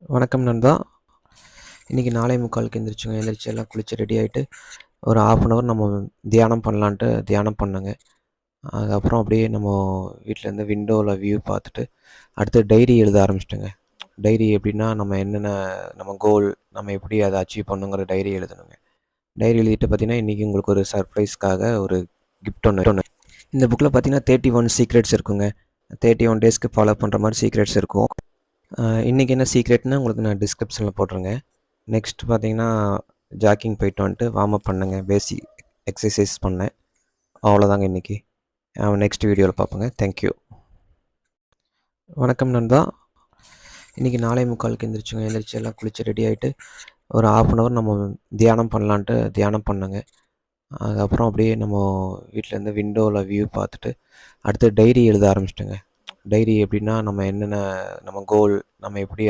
வணக்கம் நண்பா. இன்றைக்கி 4:45க்கு எந்திரிச்சுங்க. எந்திரிச்சு எல்லாம் குளிச்சு ரெடி ஆகிட்டு ஒரு 1/2 நம்ம தியானம் பண்ணலான்ட்டு தியானம் பண்ணேங்க. அதுக்கப்புறம் அப்படியே நம்ம வீட்டிலேருந்து விண்டோவில் வியூ பார்த்துட்டு அடுத்து டைரி எழுத ஆரம்பிச்சிட்டேங்க. டைரி எப்படின்னா நம்ம என்னென்ன நம்ம கோல் நம்ம எப்படி அதை அச்சீவ் பண்ணுங்கிற டைரி எழுதணுங்க. டைரி எழுதிட்டு பார்த்தீங்கன்னா இன்றைக்கி உங்களுக்கு ஒரு சர்ப்ரைஸ்க்காக ஒரு கிஃப்ட் ஒன்று. இந்த புக்கில் பார்த்தீங்கன்னா 31 சீக்ரெட்ஸ் இருக்குங்க. 31 டேஸ்க்கு ஃபாலோ பண்ணுற மாதிரி சீக்ரெட்ஸ் இருக்கும். இன்றைக்கி என்ன சீக்ரெட்னு உங்களுக்கு நான் டிஸ்கிரிப்ஷனில் போட்டுருங்க. நெக்ஸ்ட் பார்த்தீங்கன்னா ஜாக்கிங் போயிட்டு வந்துட்டு வார்ம் அப் பண்ணேங்க. பேசிக் எக்ஸசைஸ் பண்ணேன். அவ்வளோதாங்க இன்றைக்கி. நெக்ஸ்ட் வீடியோவில் பார்ப்போங்க. தேங்க்யூ. வணக்கம் நண்பா. இன்றைக்கி 4:45க்கு எந்திரிச்சுங்க. எந்திரிச்சு எல்லாம் குளிச்சு ரெடி ஆகிட்டு ஒரு 1/2 நம்ம தியானம் பண்ணலான்ட்டு தியானம் பண்ணேங்க. அதுக்கப்புறம் அப்படியே நம்ம வீட்டிலேருந்து விண்டோவில் வியூ பார்த்துட்டு அடுத்து டைரி எழுத ஆரம்பிச்சிட்டேங்க. டைரி எப்படின்னா நம்ம என்னென்ன நம்ம கோல் நம்ம எப்படி